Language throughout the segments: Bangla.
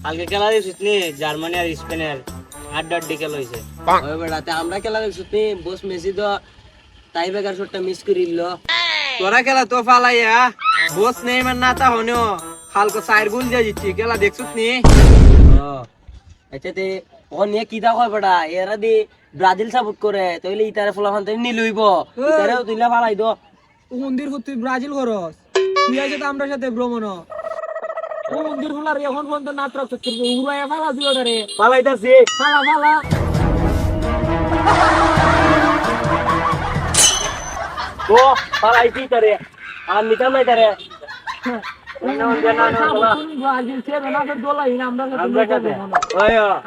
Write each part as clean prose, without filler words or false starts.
কালকে খেলা দিছিস নি জার্মানি আর স্পেনের আড্ডি খেলা হইছে। ওই বেড়াতে আমরা খেলা দিছিস নি বস মেসি তো টাই ব্রেকার শটটা মিস করিল। তোরা খেলা তো ফালাইয়া বস নেই মান না তা হনো হালকা 4 গোল দিয়ে দিচ্ছি খেলা দেখছুস নি। এটাতে ও নিয়ে কি দা কয় বেটা এরা দি ব্রাজিল সাপোর্ট করে তাইলে ইতারে ফলাফল তাই নি লইব ইতারেও তুইলা ফালাই দো। মন্দির তুই ব্রাজিল করস তুই আইছে তো আমরা সাথে ভ্রমণ ও মন্দির ফুলার এখন পর্যন্ত নাটক করতে উড়াইয়া ফালা দিও রে ফালাইতাছি ফালা ফালা তো ফালাইছি তারে আর নিতাম নাই তারে ব্রাজিল সে না তো দোলাই না আমরা সাথে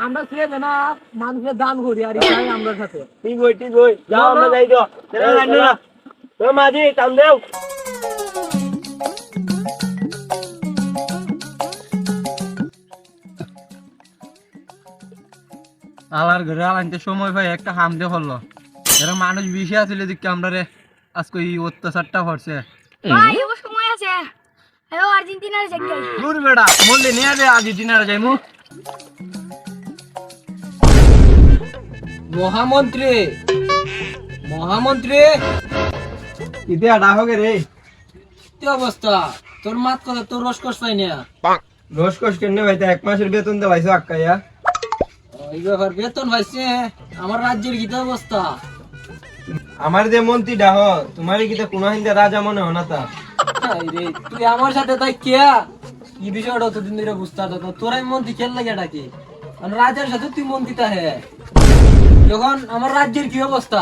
আমরা সে না মানুষের দান করি আর এটাই আমরা সাথে ঠিক হই যাও আমরা যাই তো তো মাঝি টান দেও আলার ঘরে আনতে সময় ভাই একটা হাম দিয়ে হলো এরা মানুষ বেশি আসলে দেখি আমরা রে আজকে এই অত্যাচারটা করছে ভাই ও সময় আছে হ্যালো আর্জেন্টিনার জায়গায় দূর বেড়া বললে নিয়ে রে আর্জেন্টিনার যাইমু মহামন্ত্রী ইতে আডা হবে রে কি অবস্থা তোর মাত কথা তোর রস কষ্ট পাই না রোজ কষ্ট কেন ভাই 1 মাসের বেতন দেলাইছো আক্কাইয়া এই ব্যাপার বেতন পাইছে আমার রাজ্যের কি অবস্থা আমার যে মন্ত্রী ডাহ তোমারই কি কোনো হিন্দে রাজা মনে হয় না তা রে তুই আমার সাথে তাই কেয়া এই বিষয়টা তো দিন ধরে বুঝতে পারতো না তোরাই মন্ত্রী খেল লাগে ডাকি আর রাজার সাথে তুই মন্ত্রীটা হে যখন আমার রাজ্যের কি অবস্থা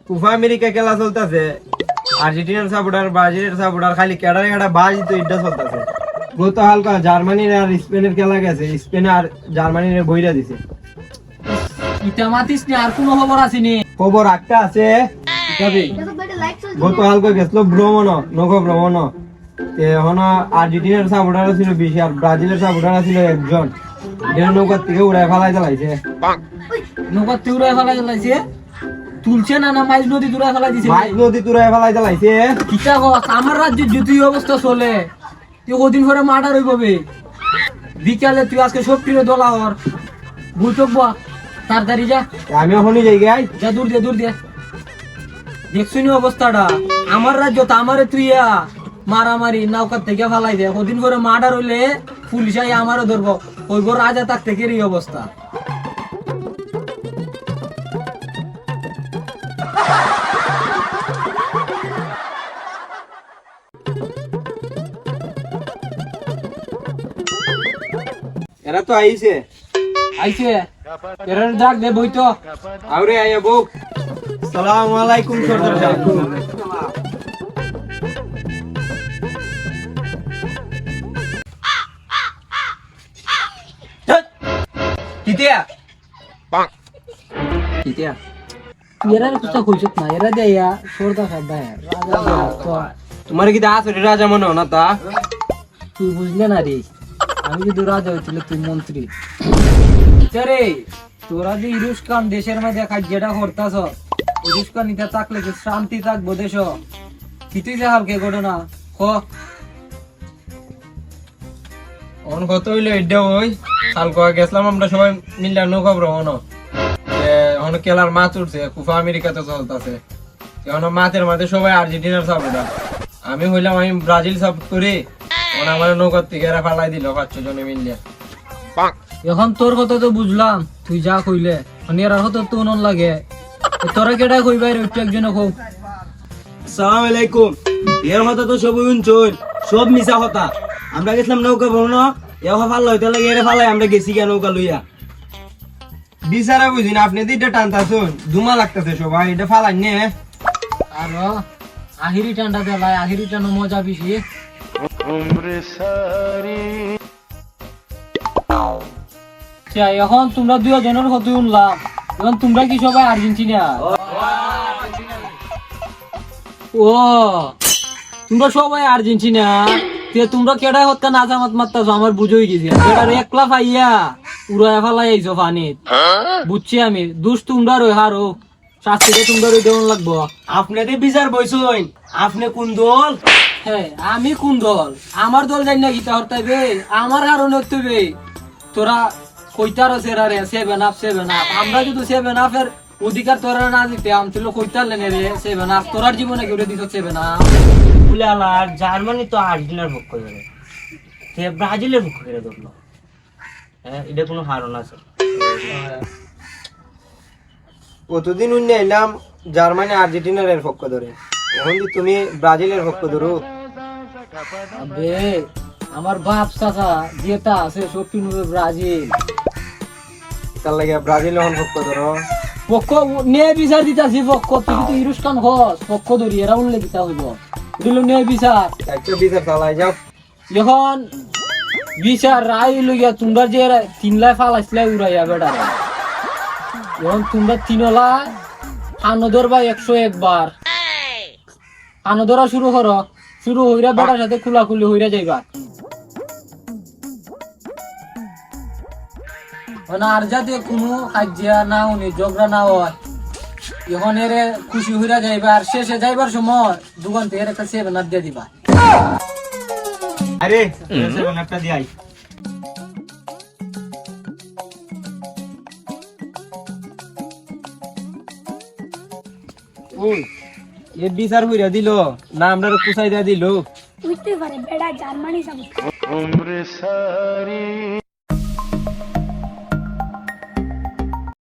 কুফা আমেরিকা খেলা চলতেছে আর্জেন্টিনার সাপোর্টার ব্রাজিলের সাপোর্টার খালি কেডারে কেডা বাজি তো এটা চলতেছে গত হালকা জার্মানির আর স্পেনের খেলা গেছে স্পেন আর জার্মানির বইরা দিছে ইটা মাতিস নি আর কোনো খবর আসেনি খবর একটা আছে যাবে দেখো বেটা লাইক চলছে গত হালকা গেছিল ভ্রমণ নৌকা ভ্রমণ এখন আর্জেন্টিনার সাপোর্টার ছিল 20 আর ব্রাজিলের সাপোর্টার ছিল একজন এর নৌকা থেকে উড়াই ফেলাই চালাইছে নৌকা তুরাই ফেলা গেলাইছে তুলছে না না মাইজ নদী তুরাই ফেলা দিছে মাইক নদী তুরাই ফেলাই চালাইছে কিটা আমার রাজ্যের যদি অবস্থা চলে তুই কদিন পরে মার্ডার হইব বে বিকালে তুই আজকে সব কিনে দোলা হর বুঝব তাড়াতাড়ি যা আমি এখনই জায়গায় যা দূর দে দেখছুনি অবস্থাটা আমার রাজ্য তো আমারে তুই মারামারি নৌকার থেকে ফেলাই দে কদিন পরে মার্ডার হইলে পুলিশ আই আমারও ধরবো ওই গো রাজা তাক থেকে এই অবস্থা এরা তো আইছে আইছে এর ডাক দে বই তো আউরে আইয়া বউ আসসালামু আলাইকুম সরদার সাহেব কিতিয়া কিতিয়া এরা কিছু কইছত না এরা দেয়া সরদা সাদা রাজা তো তোমার কি দাস রাজা মনে হয় না তা তুই বুঝলে না রে আমি যদি রাজা হইছিল তুই মন্ত্রী রে তোরা যে ইরুস্কান দেশের মধ্যে যেটা করতাছ ইরুস্কান নিতে থাকলে কি শান্তি থাকবো দেশ কিছুই যে হালকে ঘটনা ক অন কত হইলো এটা ওই কালকে গেছিলাম আমরা সবাই মিলে নৌকা ভ্রমণ এখন খেলার মাছ উঠছে কুফা আমেরিকাতে চলতেছে এখন মাছের মাঝে সবাই আর্জেন্টিনার সাপোর্টার আমি হইলাম আমি ব্রাজিল সাপোর্ট করি এখন আমার নৌকার থেকে এরা ফালাই দিল 5-6 জনে মিলে এখন তোর কথা তো বুঝলাম তুই যা কইলে এর কথা তো নন লাগে তোরা কেটা কইবাই একটু একজনে কও আসসালামু আলাইকুম এর কথা তো সব শুনছুন সব মিছা কথা আমরা গেছিলাম নৌকা ভ্রমণ এও ভালো হইতে লাগে এর ফালাই আমরা গেছি কেন নৌকা লইয়া বিচারা বুঝিন আপনি তো এটা টানতাছুন ধুমা লাগতেছে সবাই এটা ফালাই নে আর আহিরি টান্ডা দেলাই আহিরি টানো মজা বেশি এখন তোমরা দুজনের কথা শুনলাম এখন তোমরা কি সবাই আর্জেন্টিনা ও তোমরা সবাই আর্জেন্টিনা তোমরা কেডা হত্যা নাজামাত মারতাছো আমার বুঝই গেছি কেডার একলা পাইয়া উড়ায় ফেলাই আইছো পানিত বুঝছি আমি দুষ তোমরা রই হারো শাস্তিটা তোমরা রই দেওয়ান লাগবো আপনাদের বিচার বইছুন আপনি কোন দল হ্যাঁ আমি কোন দল আমার দল জানি না গীতা হরতাইবে আমার কারণে হইতেবে তোরা কইতার আছে রে 7 আপ 7 আপ আমরা যদি 7 আপের অধিকার তোরা না দিতে আমছিল কইতার লেনে রে 7 আপ তোরার জীবনে কেউ দিত 7 আপ বলে আলার জার্মানি তো আর্জেন্টিনার পক্ষ ধরে সে ব্রাজিলের পক্ষ ধরে ধরলো হ্যাঁ এটা কোনো হারণ আছে কতদিন উন্নে এলাম জার্মানি আর্জেন্টিনার এর পক্ষ ধরে এখন কি তুমি ব্রাজিলের পক্ষ ধরো আবে আমার বাপ চাচা যেটা আছে সবটি নুবে ব্রাজিল তার লাগে ব্রাজিল এখন পক্ষ ধরো পক্ষ নিয়ে বিচার দিতাছি পক্ষ তুই তো ইরুস খান হস পক্ষ ধরি এরা উনলে দিতা হইব দিল নিয়ে বিচার একটা বিচার চালাই যাও এখন বিচার রায় লইয়া তোমরা যে 3 লাখ ফালাইছিলে উড়াইয়া বেটারে এখন তোমরা 3 লাখ আনদর বা 101 বার আনদরা শুরু করো শুরু হইরা বেটার সাথে খুলাখুলি হইরা যাইবা আর যাতে কোনো কাজিয়া না উনি ঝগড়া না হয় এখন এরে খুশি হইরা যাইবা আর শেষে যাইবার সময় দোকান থেকে একটা 7 আপ দিয়ে দিবা আরে একটা দিয়াই ওই এ বিচার হইরা দিল না আমরা কুচাই দিয়া দিল বুঝতে পারে বেড়া জার্মানি যাবো